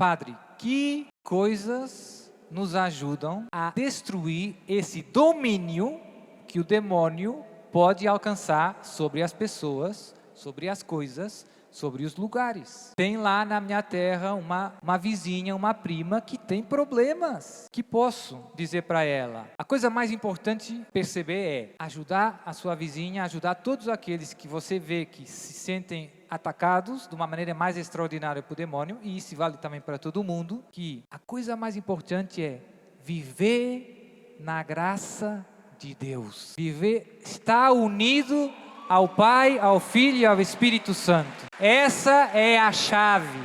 Padre, que coisas nos ajudam a destruir esse domínio que o demônio pode alcançar sobre as pessoas, sobre as coisas, sobre os lugares? Tem lá na minha terra uma vizinha, uma prima que tem problemas. Que posso dizer para ela? A coisa mais importante perceber é ajudar a sua vizinha, ajudar todos aqueles que você vê que se sentem atacados de uma maneira mais extraordinária por demônio, e isso vale também para todo mundo, que a coisa mais importante é viver na graça de Deus. Viver, estar unido ao Pai, ao Filho e ao Espírito Santo. Essa é a chave.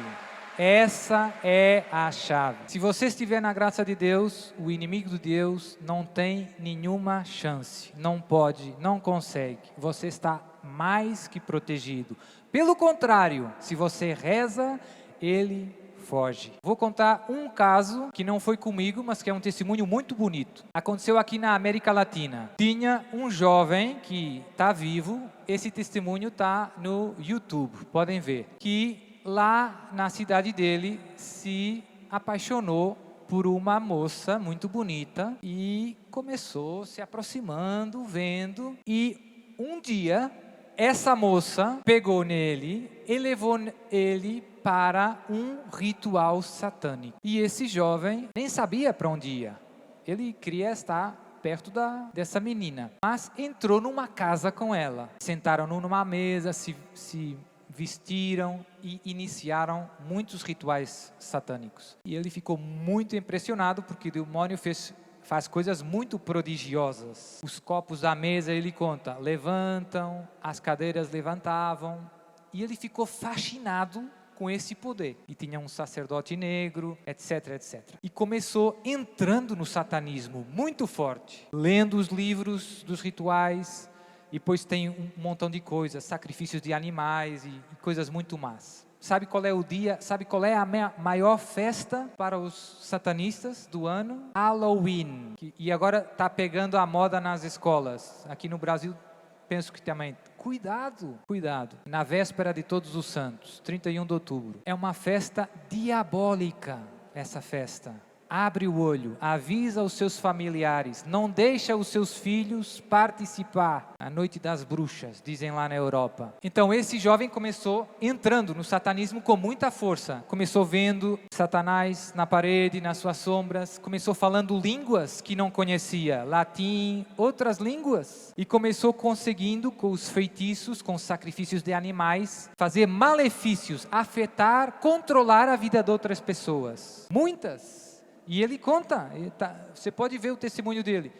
Essa é a chave. Se você estiver na graça de Deus, o inimigo de Deus não tem nenhuma chance. Não pode, não consegue. Você está mais que protegido. Pelo contrário, se você reza, ele foge. Vou contar um caso que não foi comigo, mas que é um testemunho muito bonito. Aconteceu aqui na América Latina. Tinha um jovem que está vivo, esse testemunho está no YouTube, podem ver, que lá na cidade dele se apaixonou por uma moça muito bonita e começou se aproximando, vendo, e um dia essa moça pegou nele e levou ele para um ritual satânico. E esse jovem nem sabia para onde ia. Ele queria estar perto dessa menina. Mas entrou numa casa com ela. Sentaram numa mesa, se vestiram e iniciaram muitos rituais satânicos. E ele ficou muito impressionado porque o demônio faz coisas muito prodigiosas. Os copos da mesa, ele conta, levantam, as cadeiras levantavam. E ele ficou fascinado com esse poder. E tinha um sacerdote negro, etc, etc. E começou entrando no satanismo muito forte. Lendo os livros dos rituais. E depois tem um montão de coisas, sacrifícios de animais e coisas muito más. Sabe qual é o dia, sabe qual é a maior festa para os satanistas do ano? Halloween. E agora está pegando a moda nas escolas. Aqui no Brasil, penso que também. Cuidado, cuidado. Na véspera de Todos os Santos, 31 de outubro. É uma festa diabólica, essa festa. Abre o olho, avisa os seus familiares, não deixa os seus filhos participar. A noite das bruxas, dizem lá na Europa. Então esse jovem começou entrando no satanismo com muita força. Começou vendo Satanás na parede, nas suas sombras. Começou falando línguas que não conhecia, latim, outras línguas. E começou conseguindo, com os feitiços, com os sacrifícios de animais, fazer malefícios, afetar, controlar a vida de outras pessoas. Muitas. E ele conta, você pode ver o testemunho dele.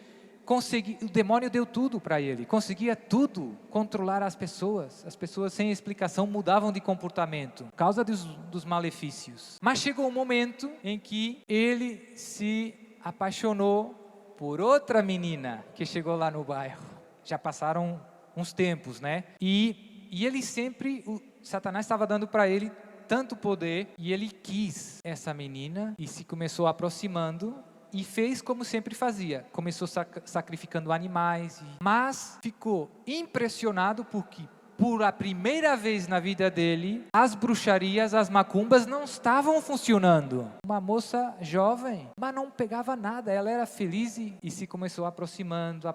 O demônio deu tudo para ele, conseguia tudo, controlar as pessoas sem explicação mudavam de comportamento, por causa dos malefícios. Mas chegou um momento em que ele se apaixonou por outra menina que chegou lá no bairro. Já passaram uns tempos, né? E ele sempre, Satanás estava dando para ele tanto poder, e ele quis essa menina e se começou aproximando e fez como sempre fazia, começou sacrificando animais, mas ficou impressionado porque por a primeira vez na vida dele, as bruxarias, as macumbas não estavam funcionando. Uma moça jovem, mas não pegava nada, ela era feliz e se começou aproximando,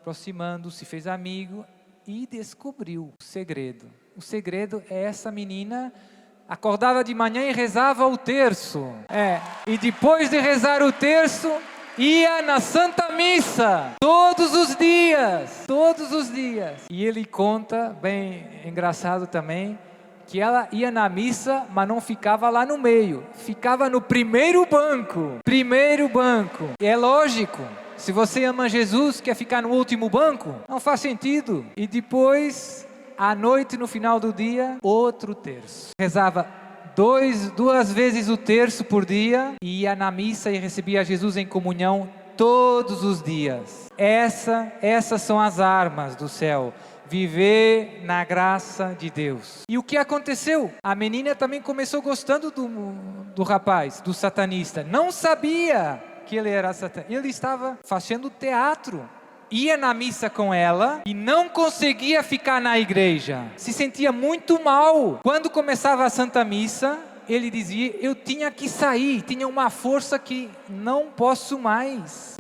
se fez amigo e descobriu o segredo. O segredo é essa menina acordava de manhã e rezava o terço. E depois de rezar o terço, ia na Santa Missa. Todos os dias. E ele conta, bem engraçado também, que ela ia na missa, mas não ficava lá no meio. Ficava no primeiro banco. E é lógico. Se você ama Jesus, quer ficar no último banco? Não faz sentido. E depois, à noite, no final do dia, outro terço. Rezava duas vezes o terço por dia, e ia na missa e recebia Jesus em comunhão todos os dias. Essas são as armas do céu. Viver na graça de Deus. E o que aconteceu? A menina também começou gostando do rapaz, do satanista. Não sabia que ele era satanista. Ele estava fazendo teatro. Ia na missa com ela e não conseguia ficar na igreja. Se sentia muito mal. Quando começava a Santa Missa, ele dizia, eu tinha que sair, tinha uma força que não posso mais.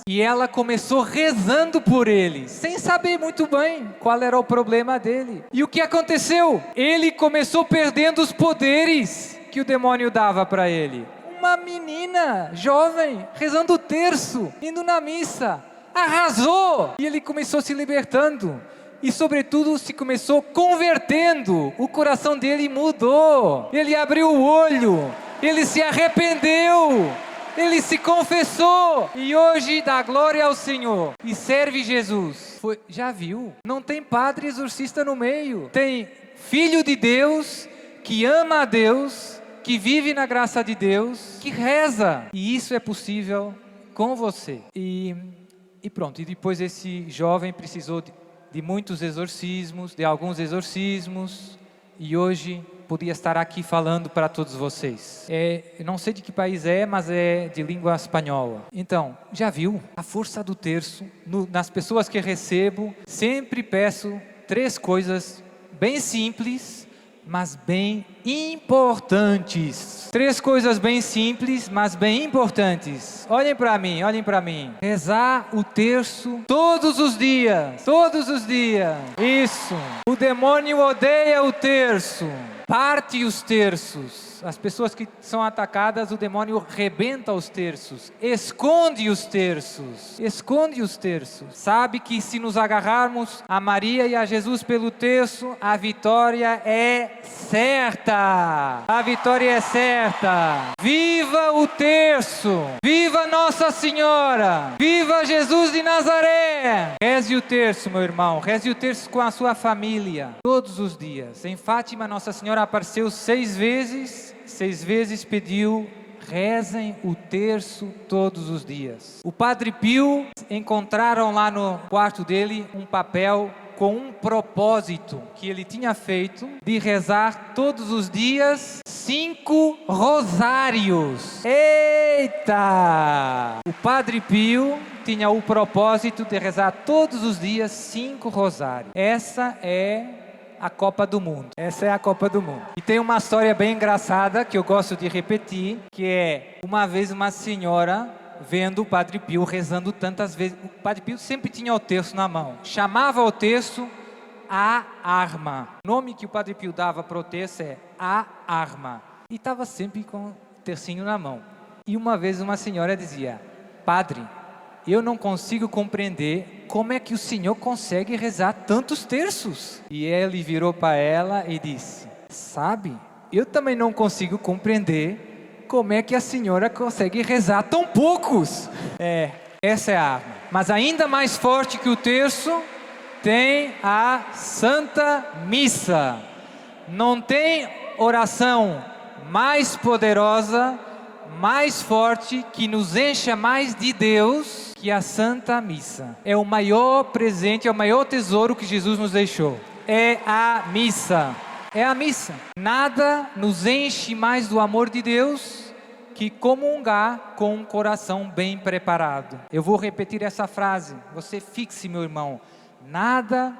E ela começou rezando por ele, sem saber muito bem qual era o problema dele. E o que aconteceu? Ele começou perdendo os poderes que o demônio dava para ele. Uma menina jovem, rezando o terço, indo na missa, arrasou! E ele começou se libertando. E sobretudo se começou convertendo, o coração dele mudou, ele abriu o olho, ele se arrependeu, ele se confessou e hoje dá glória ao Senhor e serve Jesus. Já viu? Não tem padre exorcista no meio, tem filho de Deus, que ama a Deus, que vive na graça de Deus, que reza, e isso é possível com você. E pronto, e depois esse jovem precisou de muitos exorcismos, de alguns exorcismos, e hoje podia estar aqui falando para todos vocês. Eu não sei de que país mas é de língua espanhola. Então, já viu a força do terço? Nas pessoas que recebo, sempre peço 3 coisas bem simples, mas bem importantes. 3 coisas bem simples, mas bem importantes. Olhem para mim. Rezar o terço todos os dias. Isso. O demônio odeia o terço. Parte os terços. As pessoas que são atacadas, o demônio rebenta os terços. Esconde os terços. Sabe que se nos agarrarmos a Maria e a Jesus pelo terço, a vitória é certa. Viva o terço. Viva Nossa Senhora. Viva Jesus de Nazaré. Reze o terço, meu irmão. Reze o terço com a sua família. Todos os dias. Em Fátima, Nossa Senhora apareceu 6 vezes. 6 vezes pediu, rezem o terço todos os dias. O Padre Pio, encontraram lá no quarto dele um papel com um propósito que ele tinha feito de rezar todos os dias 5 rosários. Eita! O Padre Pio tinha o propósito de rezar todos os dias 5 rosários. Essa é a Copa do Mundo. E tem uma história bem engraçada que eu gosto de repetir, que é uma vez uma senhora vendo o Padre Pio rezando tantas vezes. O Padre Pio sempre tinha o terço na mão. Chamava o terço a arma. O nome que o Padre Pio dava para o terço é a arma. E estava sempre com o tercinho na mão. E uma vez uma senhora dizia, Padre, eu não consigo compreender como é que o Senhor consegue rezar tantos terços. E ele virou para ela e disse, sabe, eu também não consigo compreender como é que a senhora consegue rezar tão poucos. Essa é a arma. Mas ainda mais forte que o terço, tem a Santa Missa. Não tem oração mais poderosa, mais forte, que nos encha mais de Deus que a Santa Missa. É o maior presente, é o maior tesouro que Jesus nos deixou. É a missa. Nada nos enche mais do amor de Deus que comungar com um coração bem preparado. Eu vou repetir essa frase. Você fixe, meu irmão. Nada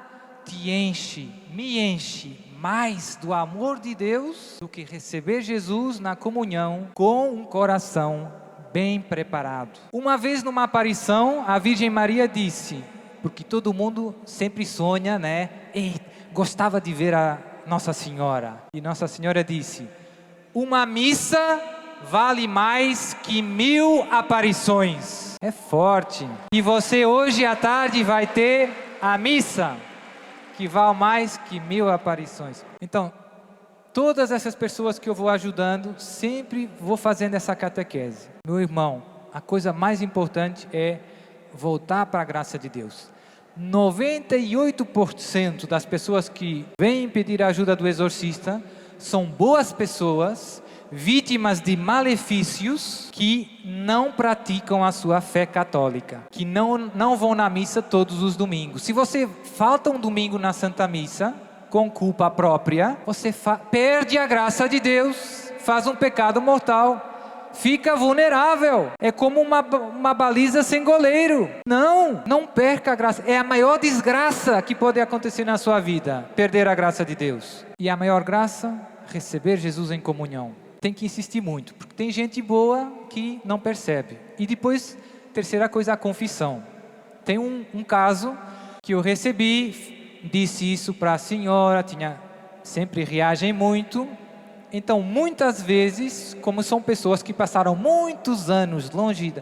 me enche mais do amor de Deus do que receber Jesus na comunhão com um coração bem preparado. Uma vez numa aparição, a Virgem Maria disse, porque todo mundo sempre sonha, né? Gostava de ver a Nossa Senhora. E Nossa Senhora disse, uma missa vale mais que 1000 aparições. É forte. E você hoje à tarde vai ter a missa que vale mais que 1000 aparições. Então, todas essas pessoas que eu vou ajudando, sempre vou fazendo essa catequese. Meu irmão, a coisa mais importante é voltar para a graça de Deus. 98% das pessoas que vêm pedir a ajuda do exorcista são boas pessoas, vítimas de malefícios, que não praticam a sua fé católica, que não vão na missa todos os domingos. Se você falta um domingo na Santa Missa, com culpa própria, você perde a graça de Deus, faz um pecado mortal, fica vulnerável. É como uma baliza sem goleiro. Não perca a graça. É a maior desgraça que pode acontecer na sua vida, perder a graça de Deus. E a maior graça receber Jesus em comunhão? Tem que insistir muito, porque tem gente boa que não percebe. E depois, terceira coisa, a confissão. Tem um caso que eu recebi, disse isso para a senhora, sempre reagem muito. Então, muitas vezes, como são pessoas que passaram muitos anos longe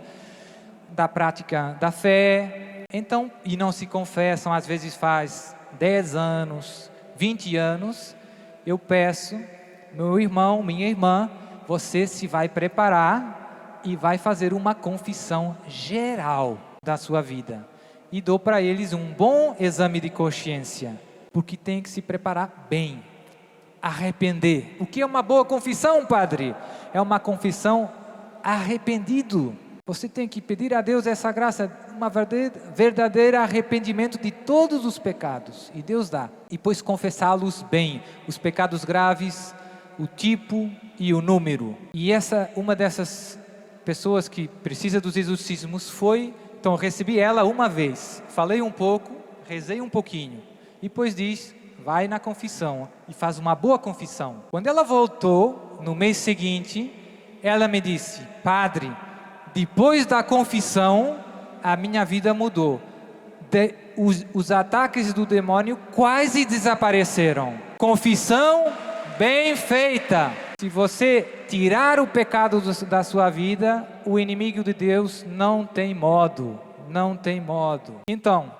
da prática da fé, então, e não se confessam, às vezes faz 10 anos, 20 anos, eu peço, meu irmão, minha irmã, você se vai preparar e vai fazer uma confissão geral da sua vida. E dou para eles um bom exame de consciência, porque tem que se preparar bem. Arrepender. O que é uma boa confissão, padre? É uma confissão arrependido. Você tem que pedir a Deus essa graça, uma verdadeiro arrependimento de todos os pecados. E Deus dá. E depois confessá-los bem. Os pecados graves, o tipo e o número. E uma dessas pessoas que precisa dos exorcismos foi... Então, recebi ela uma vez. Falei um pouco, rezei um pouquinho. E depois diz... vai na confissão e faz uma boa confissão. Quando ela voltou, no mês seguinte, ela me disse, padre, depois da confissão, a minha vida mudou. Os ataques do demônio quase desapareceram. Confissão bem feita. Se você tirar o pecado da sua vida, o inimigo de Deus não tem modo. Não tem modo. Então,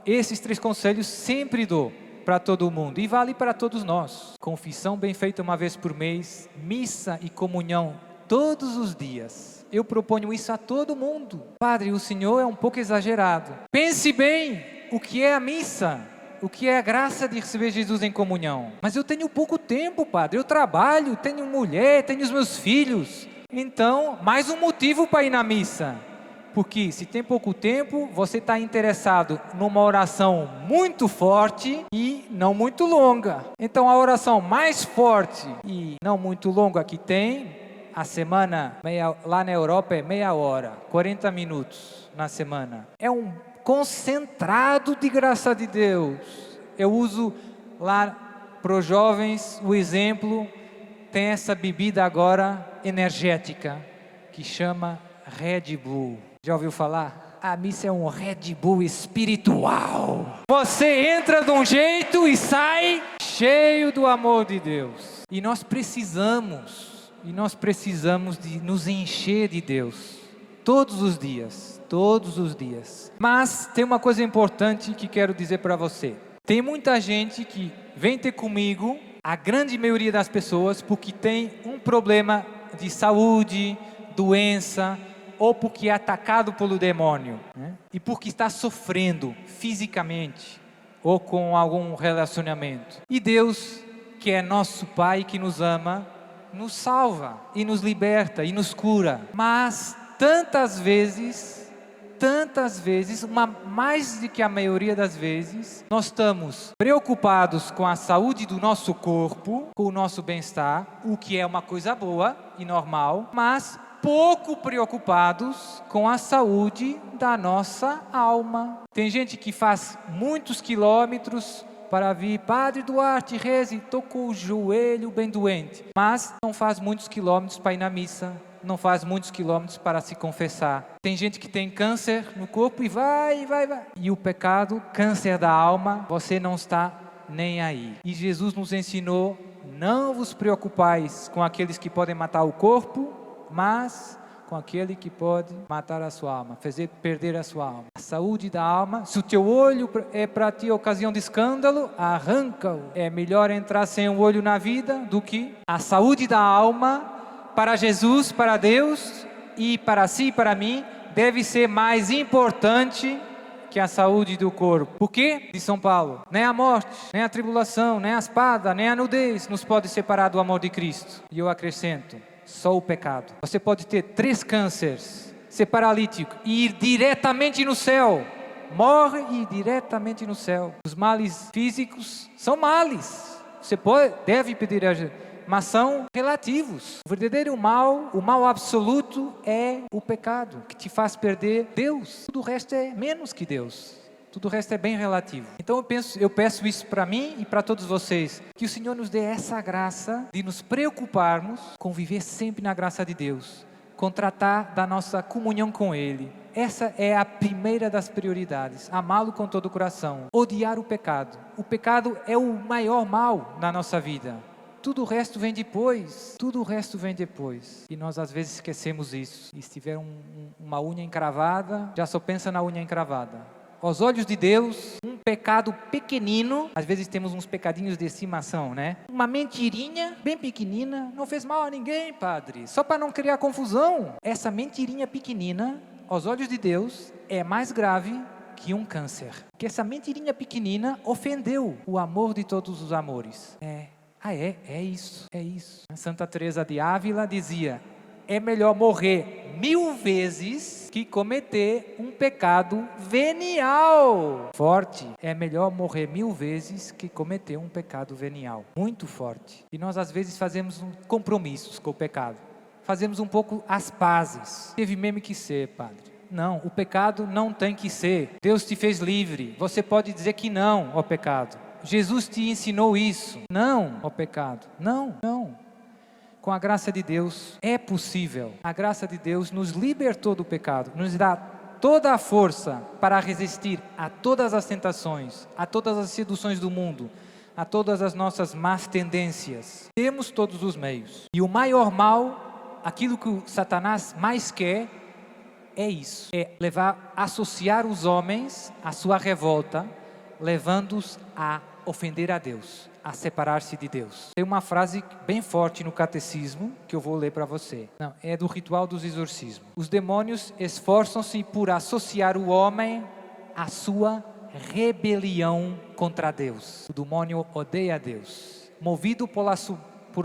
esses 3 conselhos sempre dou para todo mundo, e vale para todos nós. Confissão bem feita uma vez por mês, missa e comunhão todos os dias. Eu proponho isso a todo mundo. Padre, o senhor é um pouco exagerado. Pense bem o que é a missa, o que é a graça de receber Jesus em comunhão. Mas eu tenho pouco tempo, padre, eu trabalho, tenho mulher, tenho os meus filhos. Então, mais um motivo para ir na missa. Porque se tem pouco tempo, você está interessado numa oração muito forte e não muito longa. Então a oração mais forte e não muito longa que tem, a semana, lá na Europa é meia hora, 40 minutos na semana. É um concentrado de graça de Deus. Eu uso lá para os jovens o exemplo, tem essa bebida agora energética, que chama Red Bull. Já ouviu falar? A missa é um Red Bull espiritual. Você entra de um jeito e sai cheio do amor de Deus. E nós precisamos de nos encher de Deus. Todos os dias. Mas tem uma coisa importante que quero dizer para você. Tem muita gente que vem ter comigo, a grande maioria das pessoas, porque tem um problema de saúde, doença, ou porque é atacado pelo demônio, né? E porque está sofrendo fisicamente, ou com algum relacionamento. E Deus, que é nosso Pai, que nos ama, nos salva, e nos liberta, e nos cura. Mas tantas vezes, mais do que a maioria das vezes, nós estamos preocupados com a saúde do nosso corpo, com o nosso bem-estar, o que é uma coisa boa e normal, mas pouco preocupados com a saúde da nossa alma. Tem gente que faz muitos quilômetros para vir, Padre Duarte, reze, estou com o joelho bem doente, mas não faz muitos quilômetros para ir na missa, não faz muitos quilômetros para se confessar. Tem gente que tem câncer no corpo e vai. E o pecado, câncer da alma, você não está nem aí. E Jesus nos ensinou, não vos preocupais com aqueles que podem matar o corpo, mas com aquele que pode matar a sua alma, fazer perder a sua alma. A saúde da alma, se o teu olho é para ti ocasião de escândalo, arranca-o. É melhor entrar sem um olho na vida do que a saúde da alma, para Jesus, para Deus e para si e para mim, deve ser mais importante que a saúde do corpo. Por quê? De São Paulo. Nem a morte, nem a tribulação, nem a espada, nem a nudez nos pode separar do amor de Cristo. E eu acrescento, só o pecado. Você pode ter 3 cânceres, ser paralítico e ir diretamente no céu. Morre e ir diretamente no céu. Os males físicos são males. Você deve pedir ajuda, mas são relativos. O verdadeiro mal, o mal absoluto é o pecado, que te faz perder Deus. Tudo o resto é menos que Deus. Tudo o resto é bem relativo. Então eu peço isso para mim e para todos vocês, que o Senhor nos dê essa graça de nos preocuparmos com viver sempre na graça de Deus, com tratar da nossa comunhão com Ele. Essa é a primeira das prioridades, amá-lo com todo o coração, odiar o pecado. O pecado é o maior mal na nossa vida. Tudo o resto vem depois, tudo o resto vem depois. E nós às vezes esquecemos isso. E se tiver uma unha encravada, já só pensa na unha encravada. Aos olhos de Deus, um pecado pequenino, às vezes temos uns pecadinhos de estimação, né? Uma mentirinha bem pequenina, não fez mal a ninguém, padre, só para não criar confusão. Essa mentirinha pequenina, aos olhos de Deus, é mais grave que um câncer. Porque essa mentirinha pequenina ofendeu o amor de todos os amores. É isso. Santa Teresa de Ávila dizia: é melhor morrer 1000 vezes que cometer um pecado venial. Forte. É melhor morrer 1000 vezes que cometer um pecado venial. Muito forte. E nós às vezes fazemos compromissos com o pecado. Fazemos um pouco as pazes. Teve mesmo que ser, padre. Não, o pecado não tem que ser. Deus te fez livre. Você pode dizer que não ao pecado. Jesus te ensinou isso. Não ao pecado. Não. Com a graça de Deus é possível. A graça de Deus nos libertou do pecado, nos dá toda a força para resistir a todas as tentações, a todas as seduções do mundo, a todas as nossas más tendências. Temos todos os meios. E o maior mal, aquilo que o Satanás mais quer, é isso. É associar os homens à sua revolta, levando-os a ofender a Deus, a separar-se de Deus. Tem uma frase bem forte no catecismo que eu vou ler para você. Não, é do ritual dos exorcismos. Os demônios esforçam-se por associar o homem à sua rebelião contra Deus. O demônio odeia a Deus. Movido por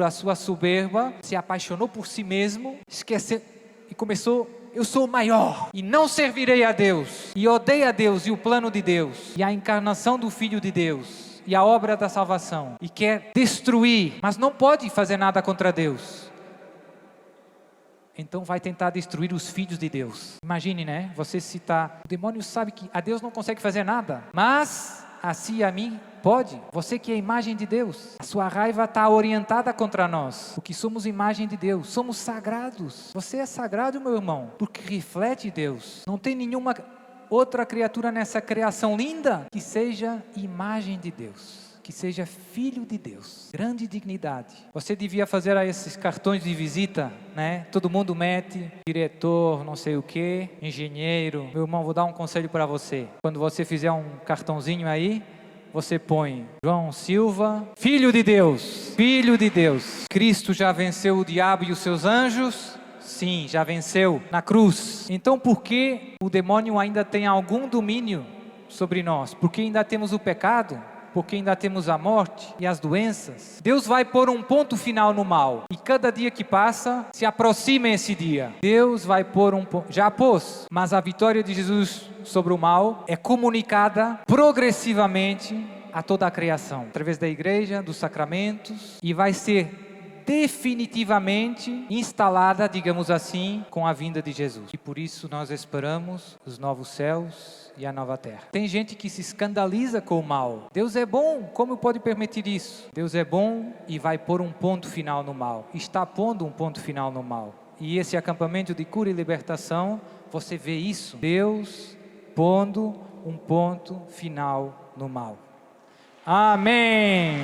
a sua soberba, se apaixonou por si mesmo, esqueceu e começou: eu sou o maior e não servirei a Deus. E odeia a Deus e o plano de Deus e a encarnação do Filho de Deus e a obra da salvação, e quer destruir, mas não pode fazer nada contra Deus. Então vai tentar destruir os filhos de Deus. Imagine, né? Você citar, o demônio sabe que a Deus não consegue fazer nada, mas a si e a mim pode. Você que é a imagem de Deus, a sua raiva está orientada contra nós, porque somos imagem de Deus, somos sagrados. Você é sagrado, meu irmão, porque reflete Deus. Não tem nenhuma outra criatura nessa criação linda que seja imagem de Deus, que seja filho de Deus. Grande dignidade. Você devia fazer esses cartões de visita, né? Todo mundo mete diretor, não sei o que, engenheiro. Meu irmão, vou dar um conselho para você. Quando você fizer um cartãozinho aí, você põe João Silva, filho de Deus, filho de Deus. Cristo já venceu o diabo e os seus anjos. Sim, já venceu na cruz. Então por que o demônio ainda tem algum domínio sobre nós? Porque ainda temos o pecado, porque ainda temos a morte e as doenças. Deus vai pôr um ponto final no mal. E cada dia que passa, se aproxima esse dia. Deus vai pôr um ponto, já pôs, mas a vitória de Jesus sobre o mal é comunicada progressivamente a toda a criação, através da igreja, dos sacramentos, e vai ser definitivamente instalada, digamos assim, com a vinda de Jesus. E por isso nós esperamos os novos céus e a nova terra. Tem gente que se escandaliza com o mal. Deus é bom, como pode permitir isso? Deus é bom e vai pôr um ponto final no mal. Está pondo um ponto final no mal. E esse acampamento de cura e libertação, você vê isso. Deus pondo um ponto final no mal. Amém!